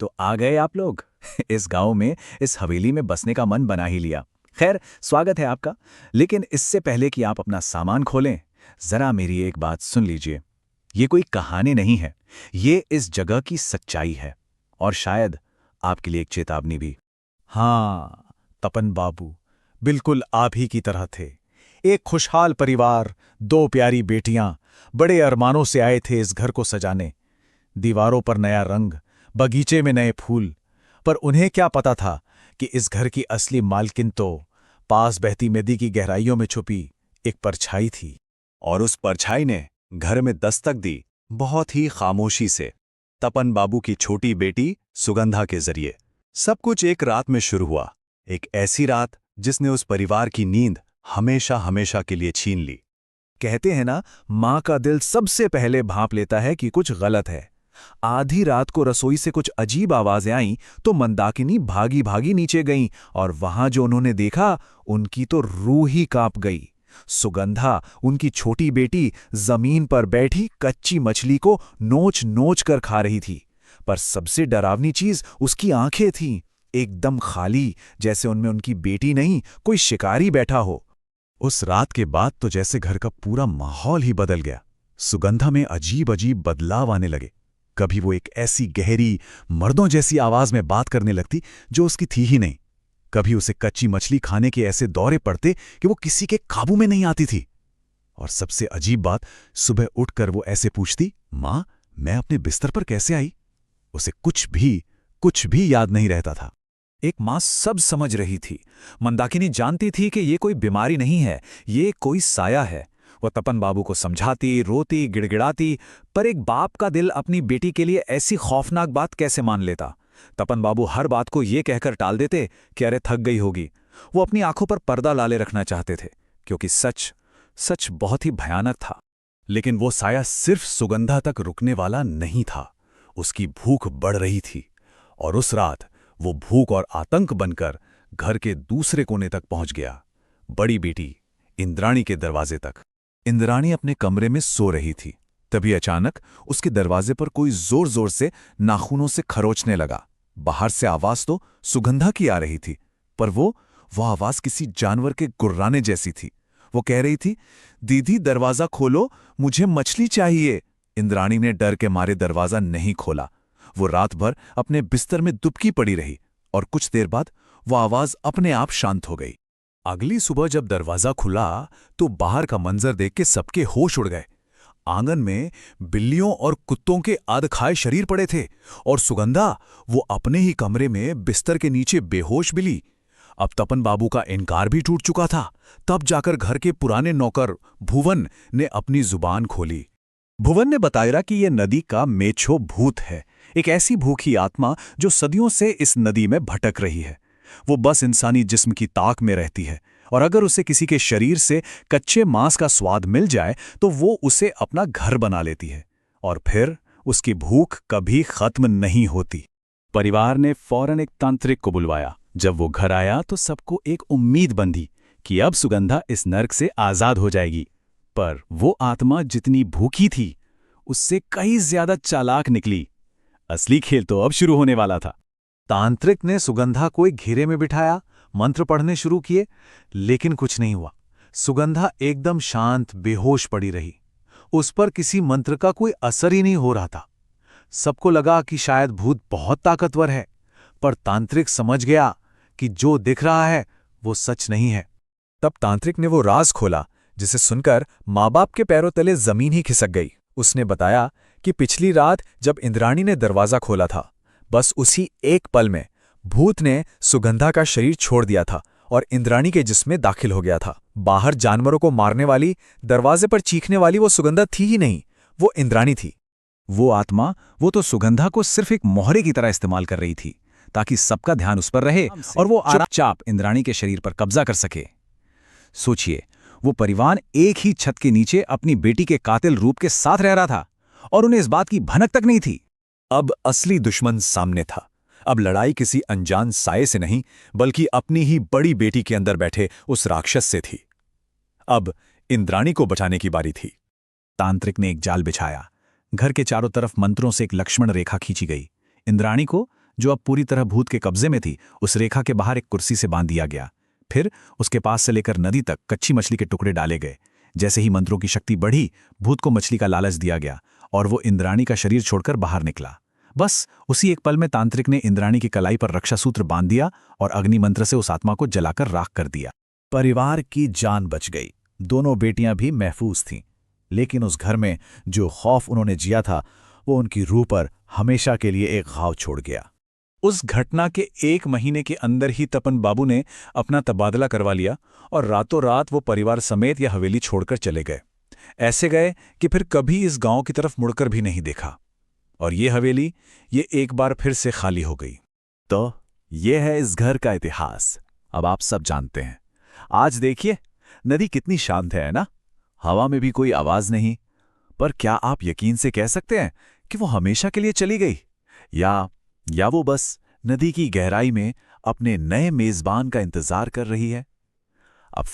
तो आ गए आप लोग। इस गांव में, इस हवेली में बसने का मन बना ही लिया। खैर, स्वागत है आपका। लेकिन इससे पहले कि आप अपना सामान खोलें, जरा मेरी एक बात सुन लीजिए। ये कोई कहानी नहीं है, ये इस जगह की सच्चाई है। और शायद आपके लिए एक चेतावनी भी। हाँ, तपन बाबू बिल्कुल आप ही की तरह थे। एक खुशहाल परिवार, दो प्यारी बेटियां, बड़े अरमानों से आए थे इस घर को सजाने। दीवारों पर नया रंग, बगीचे में नए फूल। पर उन्हें क्या पता था कि इस घर की असली मालकिन तो पास बहती नदी की गहराइयों में छुपी एक परछाई थी। और उस परछाई ने घर में दस्तक दी, बहुत ही खामोशी से। तपन बाबू की छोटी बेटी सुगंधा के जरिए। सब कुछ एक रात में शुरू हुआ, एक ऐसी रात जिसने उस परिवार की नींद हमेशा हमेशा के लिए छीन ली। कहते हैं ना, माँ का दिल सबसे पहले भांप लेता है कि कुछ गलत है। आधी रात को रसोई से कुछ अजीब आवाजें आईं तो मंदाकिनी भागी भागी नीचे गईं और वहां जो उन्होंने देखा, उनकी तो रूह ही कांप गई। सुगंधा, उनकी छोटी बेटी, जमीन पर बैठी कच्ची मछली को नोच नोच कर खा रही थी। पर सबसे डरावनी चीज उसकी आंखें थीं, एकदम खाली, जैसे उनमें उनकी बेटी नहीं, कोई शिकारी बैठा हो। उस रात के बाद तो जैसे घर का पूरा माहौल ही बदल गया। सुगंधा में अजीब अजीब बदलाव आने लगे। कभी वो एक ऐसी गहरी, मर्दों जैसी आवाज में बात करने लगती जो उसकी थी ही नहीं। कभी उसे कच्ची मछली खाने के ऐसे दौरे पड़ते कि वो किसी के काबू में नहीं आती थी। और सबसे अजीब बात, सुबह उठकर वो ऐसे पूछती, माँ, मैं अपने बिस्तर पर कैसे आई? उसे कुछ भी याद नहीं रहता था। एक माँ सब समझ रही थी। मंदाकिनी जानती थी कि ये कोई बीमारी नहीं है, ये कोई साया है। वह तपन बाबू को समझाती, रोती, गिड़गिड़ाती, पर एक बाप का दिल अपनी बेटी के लिए ऐसी खौफनाक बात कैसे मान लेता? तपन बाबू हर बात को ये कहकर टाल देते कि अरे थक गई होगी। वो अपनी आंखों पर पर्दा लाले रखना चाहते थे, क्योंकि सच बहुत ही भयानक था। लेकिन वो साया सिर्फ सुगंधा तक रुकने वाला नहीं था। उसकी भूख बढ़ रही थी, और उस रात वो भूख और आतंक बनकर घर के दूसरे कोने तक पहुंच गया, बड़ी बेटी इंद्राणी के दरवाजे तक। इंद्राणी अपने कमरे में सो रही थी। तभी अचानक उसके दरवाजे पर कोई जोर जोर से नाखूनों से खरोचने लगा। बाहर से आवाज तो सुगंधा की आ रही थी, पर वो आवाज किसी जानवर के गुर्राने जैसी थी। वो कह रही थी, दीदी दरवाजा खोलो, मुझे मछली चाहिए। इंद्राणी ने डर के मारे दरवाजा नहीं खोला। वो रात भर अपने बिस्तर में दुबकी पड़ी रही, और कुछ देर बाद वो आवाज अपने आप शांत हो गई। अगली सुबह जब दरवाजा खुला तो बाहर का मंजर देख के सबके होश उड़ गए। आंगन में बिल्लियों और कुत्तों के आधखाए शरीर पड़े थे, और सुगंधा वो अपने ही कमरे में बिस्तर के नीचे बेहोश मिली। अब तपन बाबू का इनकार भी टूट चुका था। तब जाकर घर के पुराने नौकर भुवन ने अपनी जुबान खोली। भुवन ने बताया कि यह नदी का मेछो भूत है, एक ऐसी भूखी आत्मा जो सदियों से इस नदी में भटक रही है। वो बस इंसानी जिस्म की ताक में रहती है, और अगर उसे किसी के शरीर से कच्चे मांस का स्वाद मिल जाए तो वो उसे अपना घर बना लेती है, और फिर उसकी भूख कभी खत्म नहीं होती। परिवार ने फौरन एक तांत्रिक को बुलवाया। जब वो घर आया तो सबको एक उम्मीद बंधी कि अब सुगंधा इस नर्क से आजाद हो जाएगी। पर वो आत्मा जितनी भूखी थी, उससे कहीं ज्यादा चालाक निकली। असली खेल तो अब शुरू होने वाला था। तांत्रिक ने सुगंधा को एक घेरे में बिठाया, मंत्र पढ़ने शुरू किए, लेकिन कुछ नहीं हुआ। सुगंधा एकदम शांत, बेहोश पड़ी रही। उस पर किसी मंत्र का कोई असर ही नहीं हो रहा था। सबको लगा कि शायद भूत बहुत ताकतवर है, पर तांत्रिक समझ गया कि जो दिख रहा है वो सच नहीं है। तब तांत्रिक ने वो राज खोला जिसे सुनकर माँ बाप के पैरों तले जमीन ही खिसक गई। उसने बताया कि पिछली रात जब इंद्राणी ने दरवाजा खोला था, बस उसी एक पल में भूत ने सुगंधा का शरीर छोड़ दिया था और इंद्राणी के जिस्म में दाखिल हो गया था। बाहर जानवरों को मारने वाली, दरवाजे पर चीखने वाली वो सुगंधा थी ही नहीं, वो इंद्राणी थी। वो आत्मा, वो तो सुगंधा को सिर्फ एक मोहरे की तरह इस्तेमाल कर रही थी, ताकि सबका ध्यान उस पर रहे और वो चुपचाप इंद्राणी के शरीर पर कब्जा कर सके। सोचिए, वो परिवार एक ही छत के नीचे अपनी बेटी के कातिल रूप के साथ रह रहा था, और उन्हें इस बात की भनक तक नहीं थी। अब असली दुश्मन सामने था। अब लड़ाई किसी अनजान साये से नहीं, बल्कि अपनी ही बड़ी बेटी के अंदर बैठे उस राक्षस से थी। अब इंद्राणी को बचाने की बारी थी। तांत्रिक ने एक जाल बिछाया। घर के चारों तरफ मंत्रों से एक लक्ष्मण रेखा खींची गई। इंद्राणी को जो अब पूरी तरह भूत के कब्जे में थी, उस रेखा के बाहर एक कुर्सी से बांध दिया गया। फिर उसके पास से लेकर नदी तक कच्ची मछली के टुकड़े डाले गए। जैसे ही मंत्रों की शक्ति बढ़ी, भूत को मछली का लालच दिया गया और वो इंद्राणी का शरीर छोड़कर बाहर निकला। बस उसी एक पल में तांत्रिक ने इंद्राणी की कलाई पर रक्षासूत्र बांध दिया और अग्नि मंत्र से उस आत्मा को जलाकर राख कर दिया। परिवार की जान बच गई। दोनों बेटियां भी महफूज थीं, लेकिन उस घर में जो खौफ उन्होंने जिया था वो उनकी रूह पर हमेशा के लिए एक घाव छोड़ गया। उस घटना के 1 महीने के अंदर ही तपन बाबू ने अपना तबादला करवा लिया और रातों रात वो परिवार समेत यह हवेली छोड़कर चले गए। ऐसे गए कि फिर कभी इस गांव की तरफ मुड़कर भी नहीं देखा। और ये हवेली ये एक बार फिर से खाली हो गई। तो ये है इस घर का इतिहास। अब आप सब जानते हैं। आज देखिए, नदी कितनी शांत है ना? हवा में भी कोई आवाज नहीं। पर क्या आप यकीन से कह सकते हैं कि वो हमेशा के लिए चली गई? या वो बस नदी की गहराई में अपने नए मेजबान का इंतजार कर रही है? अब